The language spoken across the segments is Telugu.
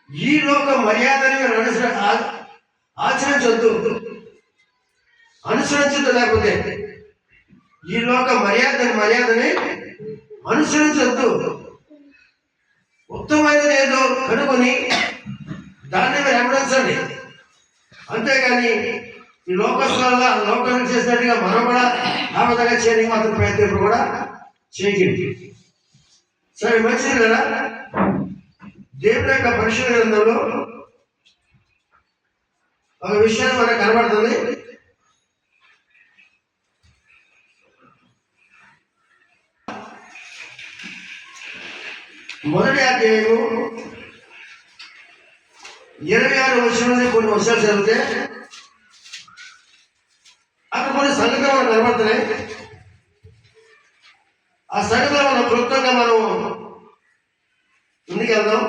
ఈ లోక మర్యాదని మీరు ఆచరించొద్దు, అనుసరించద్దు. లేకపోతే ఈ లోక మర్యాదని అనుసరించొద్దు. ఉత్తమమైనది ఏదో కనుగొని దాన్ని మీరు వెంబడించండి. అంతేగాని ఈ లోకం చేసినట్టుగా మనం కూడా ఆ విధంగా చేయడానికి మాత్రం ప్రయత్నం కూడా చేయకండి. సరే, మంచిది కదా. దేవుని యొక్క పరిశుద్ధ గ్రంథంలో ఒక విషయాన్ని మనకు కనబడుతుంది. మొదటి అధ్యాయము 26 వర్షం నుండి కొన్ని వర్షాలు చదివితే అక్కడ కొన్ని సంగతులు మనకు కనబడుతున్నాయి. ఆ సంగతులు మనం క్లుప్తంగా మనం ముందుకు వెళ్దాం.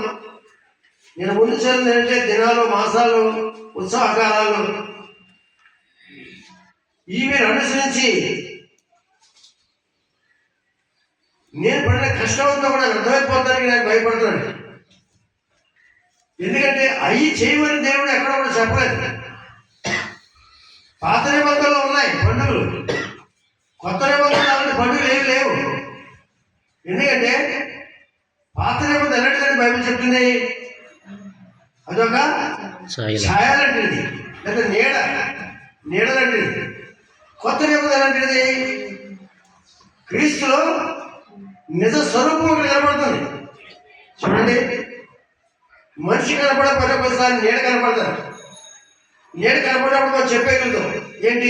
నేను ముందు చదివింది ఏంటంటే దినాలు, మాసాలు, ఉత్సవకాలాలు ఈ మీరు అనుసరించి నేను పడిన కష్టంతో కూడా అర్థమైపోతానికి నాకు భయపడుతున్నాను. ఎందుకంటే అవి చేయమని దేవుడు ఎక్కడ కూడా చెప్పలేదు. పాత నిబంధనలు ఉన్నాయి పండుగలు, కొత్త నిబంధనలు అలాంటి పండుగలు ఏమి లేవు. ఎందుకంటే పాత నిబంధన ఎలాంటిదని బైబిల్ చెప్తుంది, అదొక ఛాయలాంటిది, లేదా నీడలాంటిది. కొత్త నిబంధన ఎలాంటిది, క్రీస్తులో నిజ స్వరూపం ఇక్కడ కనపడుతుంది. చూడండి, మనిషి కనపడే పని ఒకసారి నీడ కనపడతారు. నీడ కనపడినప్పుడు మనం చెప్పేయగలుగుతాం, ఏంటి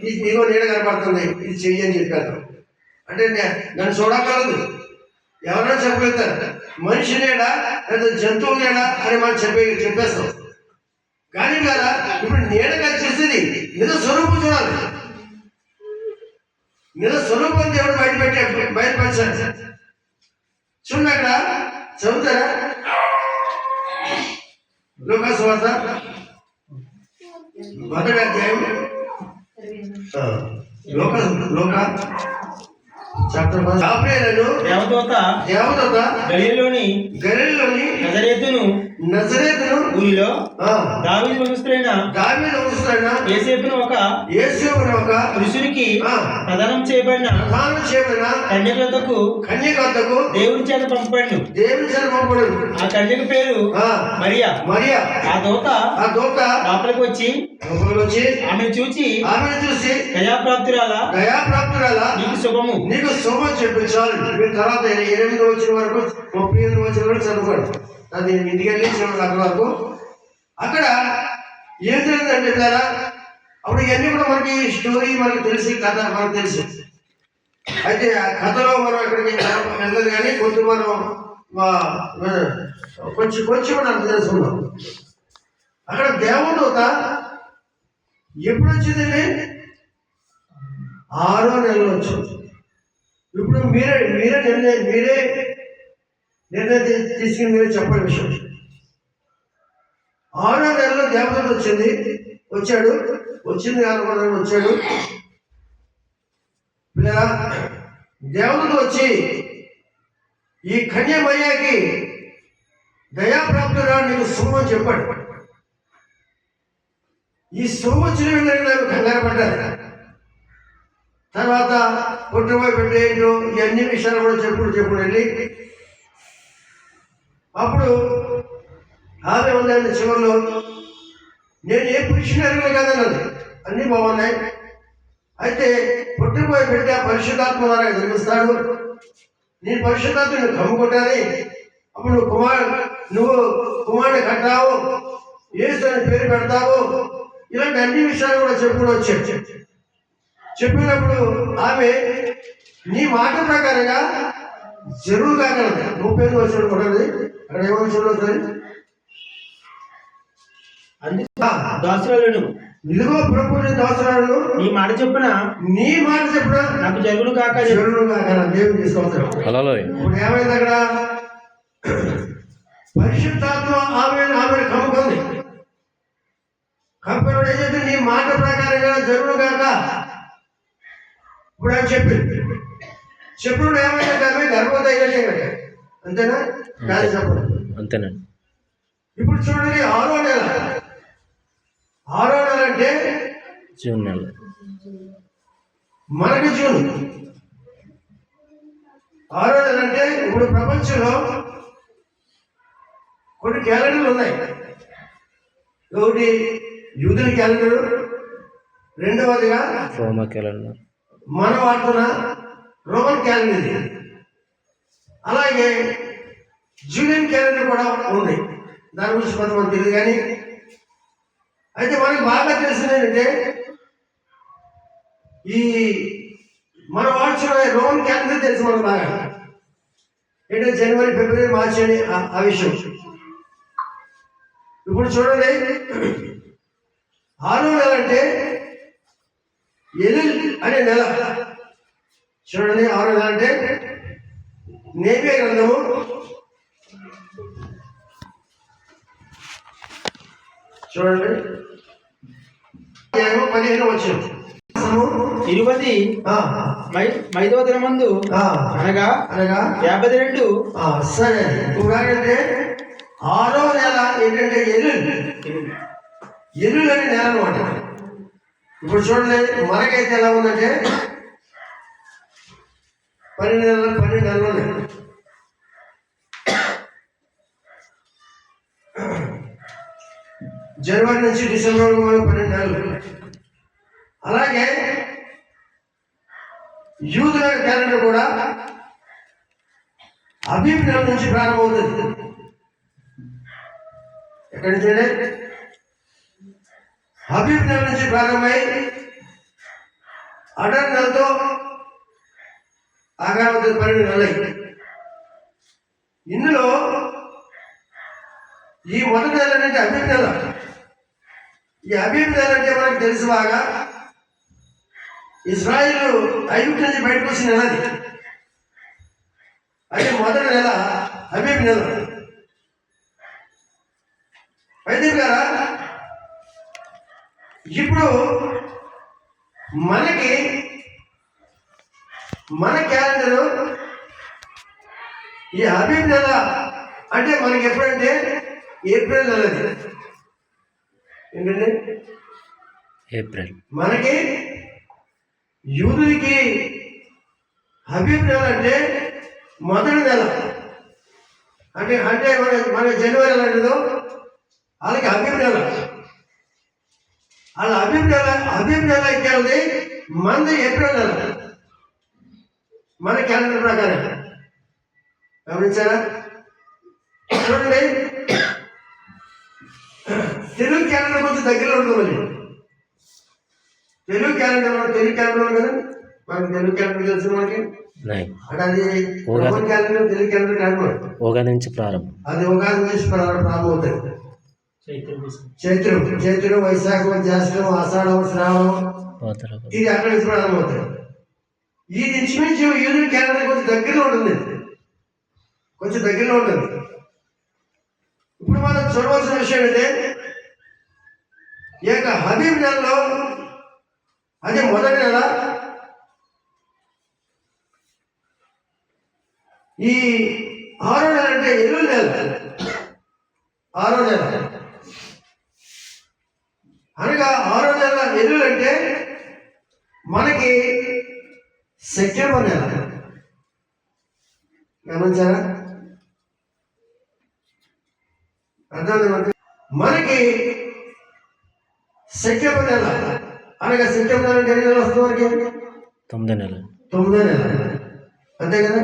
ఇదిగో నీడ కనపడుతుంది, ఇది చెయ్యి అని చెప్పారు. అంటే నన్ను చూడగలదు, ఎవరైనా చెప్పగలుగుతారు. మనిషి నీడ లేదా జంతువు నీడ అని మనం చెప్పేస్తాం. కానీ కదా ఇప్పుడు నీడ కలిసేది నిజ స్వరూపం చూడాలి. నిజ స్వరూపం దేవుడు బయటపరిచాడు. చూడండి, అక్కడ చదువుతారా లూకా సువార్త మొదటి అధ్యాయం లూకా చాప్టర్ 10. దేవదూత గలిలలోని నజరేతును ఊరిలో దావీదు వంశస్థుడైన యేసేపును ఒక పురుషునికి ప్రదానం చేయబడిన కన్యకకు దేవుని చేత పంపబడిను. ఆ కన్యక పేరు మరియా. ఆ దూత లోపలికి వచ్చి ఆమెను చూచి దయాప్రాప్తురాలా నీకు శుభం చెప్పించాలి. మీరు తర్వాత 8 వచ్చిన వరకు 38 వచ్చిన వరకు చదువుకోండి. అది ఇంటికి వెళ్ళి అక్కడ వరకు అక్కడ ఏం జరిగిందంటే పిల్లరా, అప్పుడు ఇవన్నీ కూడా మనకి స్టోరీ మనకు తెలిసి, కథ మనకు తెలుసు. అయితే ఆ కథలో మనం ఇక్కడికి వెళ్ళదు, కానీ కొంచెం మనం కొంచెం మనం తెలుసుకున్నాం. అక్కడ దేవదూత ఎప్పుడు వచ్చిందండి, 6వ నెలలో వచ్చింది. ఇప్పుడు మీరే నిర్ణయం తీసుకుని మీరే చెప్పని విషయం. 6వ నెలలో దేవదూత వచ్చింది అనుకున్నాను, వచ్చాడు. దేవదూత వచ్చి ఈ కన్య మరియకి దయాప్రాప్తురా నీకు శుభం చెప్పాడు. ఈ శుభం వచ్చిన వెంటనే నాకు కంగారు పడ్డారు. తర్వాత పుట్టినపోయి పెట్టేయండు, ఇవన్నీ విషయాలు కూడా చెప్పుడు వెళ్ళి అప్పుడు ఆమె ఉందండి చివరిలో, నేను ఏ పురుషుని కదన్నది, అన్నీ బాగున్నాయి. అయితే పుట్టినపోయి పెడితే పరిశుద్ధాత్మ ద్వారా జన్మిస్తాడు, నేను పరిశుద్ధాత్మని కమ్ముకుంటాని, అప్పుడు నువ్వు కుమారుని కట్టావు, యేసు అని పేరు పెడతావు, ఇలాంటి అన్ని విషయాలు కూడా చెప్పుకుని వచ్చాడు. చెప్పినప్పుడు ఆమె నీ మాట ప్రకారంగా జరువు కాగలదు. 30 వచ్చిన కూడా అక్కడ ఏమని చూడవుతుంది, దాసురాలను ఇదిగో ప్రభు దాసురాలను నీ మాట చెప్పున నాకు జరుగును కాక దేవుడు తీసుకోవచ్చు. ఇప్పుడు ఏమైంది అక్కడ, పరిశుద్ధాత్మ ఆమెను కమ్ముకుంది. కంపెనీ ఏం చెప్పింది, నీ మాట ప్రకారంగా జరుగును కాక. ఇప్పుడు ఆయన చెప్పినప్పుడు ఏమైనా గర్భవతి అయినట్టే, అంతేనా? కాదు చెప్పండి. అంతేనండి. ఇప్పుడు చూడండి, ఆరో నెల అంటే జూన్ నెల, మనకి జూన్. ఆరో నెల అంటే ఇప్పుడు ప్రపంచంలో కొన్ని క్యాలెండర్లు ఉన్నాయి. ఒకటి యూదుల క్యాలెండర్, రెండవదిగా రోమా క్యాలెండర్, మన వాడుతున్న రోమన్ క్యాలెండర్. అలాగే జూలియన్ క్యాలెండర్ కూడా ఉంది. దాని గురించి కొంతమంది తెలియదు. కానీ అయితే మనకి బాగా తెలిసింది ఏంటంటే, ఈ మన వాడుతున్న రోమన్ క్యాలెండర్ తెలుసు మనకు బాగా. ఏంటంటే జనవరి, ఫిబ్రవరి, మార్చి అని ఆ విషయం. ఇప్పుడు చూడండి, ఆరో నెల అంటే ఎలిల్ అనే నెల. చూడండి, ఆరో నెల అంటే నేమే గ్రంథము 15 వచ్చింది. 25వ దినమందు అనగా 52. సరే, అంటే ఆరో నెల ఏంటంటే ఎల్లుల్ అనే నెల అనమాట. ఇప్పుడు చూడండి, మనకైతే ఎలా ఉందంటే 12 నెలలు ఉన్నాయి. జనవరి నుంచి డిసెంబర్ వరకు 12 నెలలు. అలాగే యూదుల క్యాలెండర్ కూడా అబీబ్ నెల నుంచి ప్రారంభమవుతుంది. ఎక్కడి నుంచి? అబీబ్ నెల నుంచి ప్రారంభమై అడర్ నెలతో ఆకారం 12 నెలలు. ఇందులో ఈ మొదటి నెల అంటే అబీబ్ నెల. ఈ అబీబ్ నెల అంటే మనకు తెలుసు బాగా, ఇజ్రాయిల్ ఐగుప్తు నుంచి బయటకు వచ్చిన నెల అది. అయితే మొదటి నెల అబీబ్ నెల. అయితే గారా, ఇప్పుడు మనకి మన క్యాలెండర్ ఈ అబీబ్ నెల అంటే మనకి ఎప్పుడంటే ఏప్రిల్ నెలది. ఏంటంటే ఏప్రిల్. మనకి యూదులకి అబీబ్ నెల అంటే మొదటి నెల. అంటే అంటే మన జనవరి లాంటిదో వాళ్ళకి అబీబ్ నెల. వాళ్ళ అబీబ్ నెల ఇచ్చేది మనది ఏప్రిల్ నెల, మన క్యాలెండర్ ప్రకారం. గమనించారా? చూడండి, తెలుగు క్యాలెండర్ కొంచెం దగ్గరలో ఉంటుంది. తెలుగు క్యాలెండర్ కదా, మనకి తెలుగు క్యాలెండర్ తెలుసు. మనకి అంటే అది రోమన్ క్యాలెండర్, తెలుగు క్యాలెండర్ కాదు. ఉగాది నుంచి ప్రారంభం. అది ఉగాది నుంచి ప్రారంభం అవుతుంది. చైత్రం, వైశాఖం, జ్యేష్టం, ఆషాఢం, శ్రావణం, ఇది అక్కడి నుంచి ప్రారంభం అవుతుంది. ఇది ఇంచుమించు యూదుల క్యాలెండర్ కొంచెం దగ్గరలో ఉంటుంది. ఇప్పుడు మనం చూడవలసిన విషయం ఏంటంటే, ఈ యొక్క అబీబ్ నెలలో అదే మొదటి నెల. ఈ ఆరో నెల అంటే ఎల్లుల్ నెల. ఆరో నెల అనగా ఆరో నెల ఎల్లుల్ అంటే మనకి సెప్టెంబర్ నెల. గమనించారా? అర్థం. మనకి సెప్టెంబర్ నెల అనగా సెప్టెంబర్ నెల అంటే ఎన్ని నెలలు వస్తుంది? మనకి 9 నెల. 9 నెల, అంతే కదా?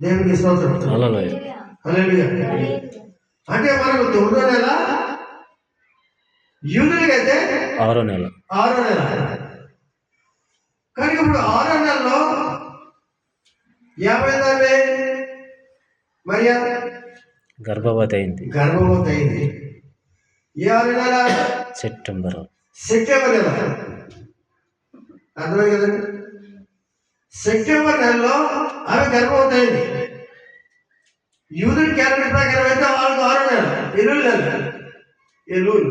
దేవునికి స్తోత్రం. హల్లెలూయా. అంటే మనకు 9వ నెల, యూదులకైతే 6వ నెల. కానీ ఇప్పుడు 6వ నెలలో 50 మరియా గర్భవతి అయింది. ఏ 6వ నెల? సెప్టెంబర్ నెల. అర్థమై కదండి? సెప్టెంబర్ నెలలో ఆమె గర్భవతి అయింది. యూదుల క్యాలెండర్ ప్రకారం అయితే వాళ్ళకి 6వ నెల, ఎల్లుల్.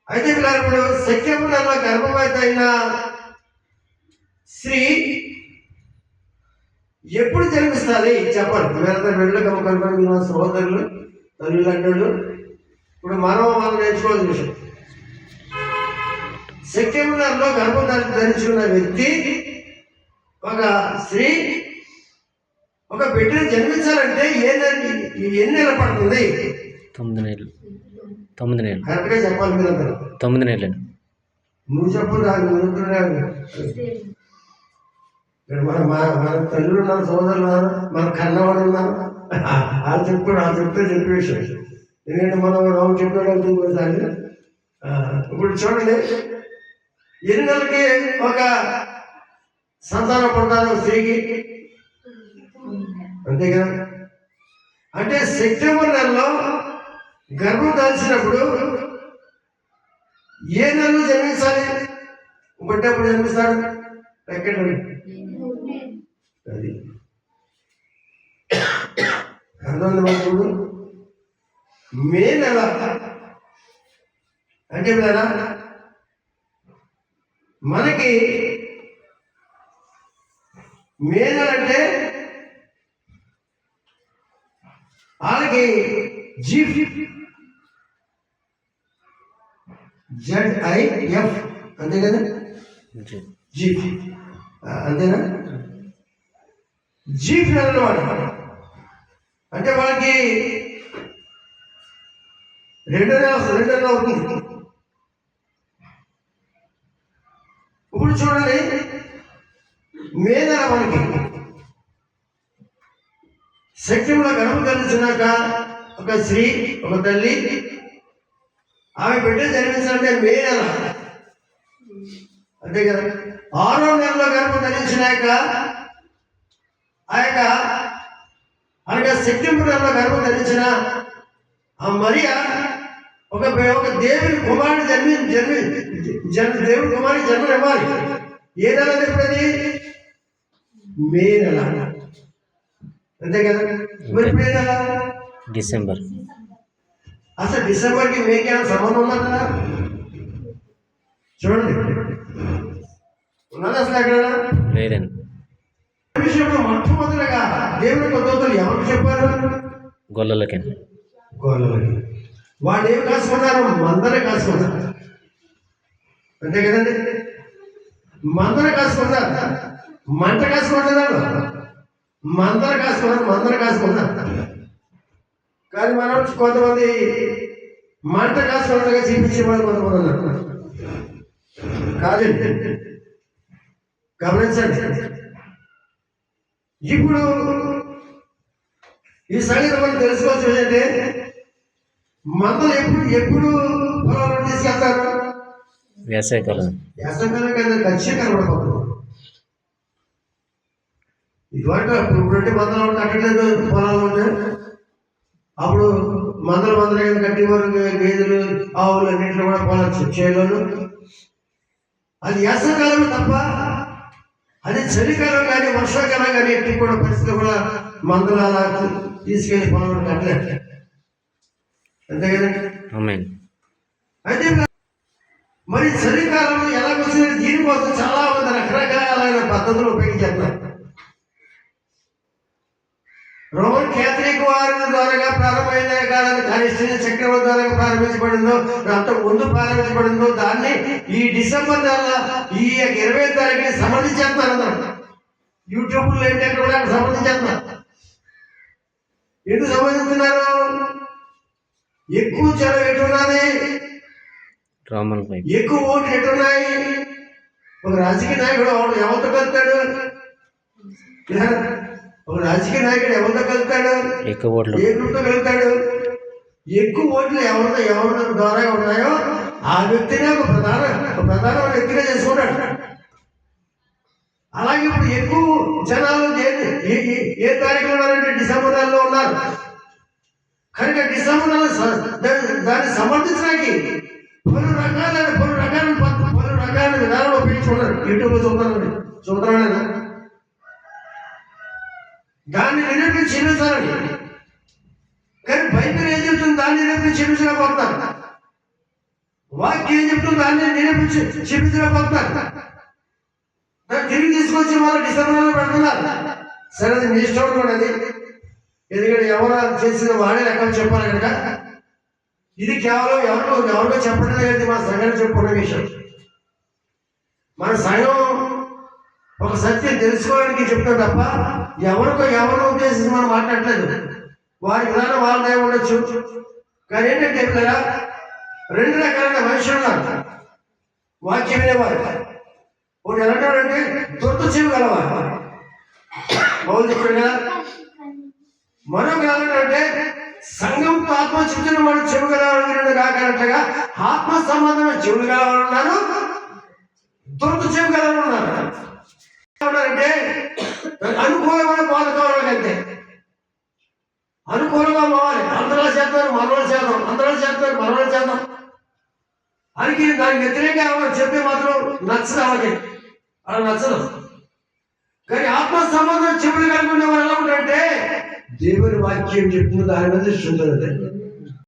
అయితే ఇప్పుడు సెప్టెంబర్ నెలలో గర్భవతి అయిన స్త్రీ ఎప్పుడు జన్మిస్తుంది చెప్పండి. మీరంతా వెళ్ళి కనుక సహోదరులు తల్లులు అంటాడు. ఇప్పుడు మనం నేర్చుకోవాల్సిన విషయం, సెప్టెంబర్ నెలలో గర్భం ధరించుకున్న వ్యక్తి, ఒక స్త్రీ ఒక బిడ్డను జన్మించాలంటే ఎన్ని నెలలు పడుతుంది? 9 నెలలు. 9 నెలలు. కరెక్ట్గా చెప్పాలి మీరందరూ. 9 నెలలు. నువ్వు చెప్పు, నాకు ముందున్నాడు. మన తల్లులు ఉన్నారు, సోదరులు ఉన్నారు, మన కన్నవాడు ఉన్నారు. వాళ్ళు చెప్తే చెప్పే విషయం. ఎందుకంటే మనం చెప్పేవాళ్ళు ఇప్పుడు చూడండి, ఎన్ని నెలలకి ఒక సంతానం పడతారు స్త్రీకి? అంతే కదా. అంటే సెప్టెంబర్ నెలలో గర్భం దాల్చినప్పుడు ఏ నెలలో జన్మించాలి? పుట్టేప్పుడు జన్మిస్తాడు ఎక్కడ? అది అర్థం. మే నెల అంటే మనకి మే నెల అంటే వాళ్ళకి ZIF అంతే కదా, జీఫ్ అంతేనా? జీఫ్ నెల అంటే వాళ్ళకి 2 నెలలు అవుతుంది. ఇప్పుడు చూడండి, మే నెల మనకి సెప్టెంబర్లో గర్భం ధరించినాక ఒక స్త్రీ, ఒక తల్లి ఆమె బిడ్డ జన్మించాలంటే మే నెల అంతే కదా. 6వ నెలలో గర్భం ధరించినాక అనగా సెప్టెంబర్ నెలలో గర్భం ధరించిన ఆ మరియా ఒక దేవుని కుమారుడు దేవుడి కుమారుడు జన్మనివ్వాలి. ఏ నెల చెప్పేది? మే నెల అంతే కదా. మరి మే నెల డిసెంబర్. అసలు డిసెంబర్కి మేకి ఏమైనా సంబంధం ఉందా కదా? చూడండి, ఉన్నది అసలు ఎక్కడ లేదండి. విషయంలో మొట్టమొదటిగా దేవుని దూతలు ఎవరికి చెప్పారు? గొల్లలకి. వాళ్ళు ఏమి కాసుకున్నారు? మందనే కాసుకున్నారు అంతే కదండి. మందన కాసుకున్నారు, మంట కాసుకుంటున్నారు. మందన కాసుకున్నారు. కానీ మనం కొంతమంది మంట కాసుకున్నట్టుగా చూపించేవాళ్ళు కొంతమంది ఉన్నారు. కాదండి, గమనించండి. ఇప్పుడు ఈ సంగతి మనం తెలుసుకోవచ్చు ఏంటంటే, మందలు ఎప్పుడు పొలంలో తీసుకెళ్తారు? వేసవికాలం కన్నా ఖచ్చితంగా కనబడిపోతుంది. ఇదివరకు ఇప్పుడంటే మందలు కట్టలేదు పొలాలు ఉంటాయి. అప్పుడు మందలు కట్టేవారు, గేదెలు ఆవులు అన్నింటిలో కూడా పొలం చేయలేదు. అది వేసవికాలం తప్ప, అది చలికాలం కానీ వర్షాకాలం కానీ ఎట్టి కూడా పరిస్థితి కూడా మందలు అలా తీసుకెళ్లి పొలంలో కట్టలేదు అంతే కదండి. అయితే మరి చలికాలంలో ఎలా వచ్చింది? దీనికోసం చాలా మంది రకరకాలైన పద్ధతులు ఉపయోగించేస్తారు. రోమన్ క్యాథలిక్ వారి ద్వారా ప్రారంభమైన కాలం కానిస్టైన్ చక్రవర్తి ద్వారా ప్రారంభించబడిందో, అంత ముందు ప్రారంభించబడిందో, దాన్ని ఈ డిసెంబర్ నెల ఈ 20వ తారీఖుని సమర్థించేస్తున్నారు అందరూ. యూట్యూబ్లో ఏంటంటే కూడా సమర్థించేస్తున్నారు. ఎందుకు సంబంధిస్తున్నారు? ఎక్కువ చదువు ఎటున్నది, ఎక్కువ ఓట్లు ఎటున్నాయి. ఒక రాజకీయ నాయకుడు ఎవరితో కలుతాడు? ఒక రాజకీయ నాయకుడు ఎవరితో కలుతాడు? ఏ గ్రూప్తో కలుతాడు? ఎక్కువ ఓట్లు ఎవరి ద్వారా ఉన్నాయో ఆ వ్యక్తిని ఒక ప్రధాన వ్యక్తిగా చేసుకుంటాడు. అలాగే ఇప్పుడు ఎక్కువ జనాలు ఏ తారీఖులో ఉన్నారంటే డిసెంబర్ నెలలో ఉన్నారు. కనుక డిసెంబర్ నెల దాన్ని సమర్థించడానికి పలు రకాల విధానాలు ఉపయోగించుకున్నారు. యూట్యూబ్లో చూస్తున్నాను. దాన్ని నిరూపించి చూపించాలని. కానీ బైబిల్ ఏం చెప్తుంది? దాన్ని నిరూపించి చూపించలేకపోతున్నారు. వాక్యం ఏం చెప్తుంది? దాన్ని నిరూపించి చూపించలేకపోతున్నారు. దాన్ని తిరిగి తీసుకొచ్చి వాళ్ళు డిసెంబర్ నెలలో పెడుతున్నారు. సరే, అది మీ ఇష్టం కూడా. అది ఎందుకంటే ఎవరు చేసిన వాడే లెక్కలు చెప్పాలి కనుక ఇది కేవలం ఎవరికో చెప్పడం లేదు, మా సంఘాన్ని చెప్పుకున్న విషయం. మన సంఘం ఒక సత్యం తెలుసుకోవడానికి చెప్తాం తప్ప ఎవరినో ఉద్దేశించి మనం మాట్లాడలేదు. వారి విధానం వాళ్ళదే ఉండొచ్చు. కానీ ఏంటంటే పిల్లరా, రెండు రకాలైన మనుషులు ఉన్నారు వాక్యం వినేవారు. ఒకటి ఎలాంటి దొరత చెవి గలవారు, బౌలు చెప్పాడు కదా. మరొక ఎలాంటి సంఘంతో ఆత్మ చెప్తున్న వాడు చెవి గలవాడు కాకనట్టుగా ఆత్మ సంబంధమైన చెవులు గలవాడు ఉన్నారు, దొరత చెవి గలవాడు ఉన్నారు. అంటే అనుకూలమైన బాధ కావాలంటే అనుకూలంగా పోవాలి. అందరూ చేస్తారు మనవాళ్ళు చేద్దాం, అందరూ చేస్తారు మనవాళ్ళు చేద్దాం అని దానికి వ్యతిరేకంగా చెప్పే మాత్రం నచ్చదు. వాళ్ళకి అలా నచ్చదు. కానీ ఆత్మ సంబంధం చెవులు కలుగుకునే వాళ్ళు ఎలా ఉంటారంటే దేవుని వాక్యం చెప్తున్న దాని మీద దృష్టి ఉంటుంది.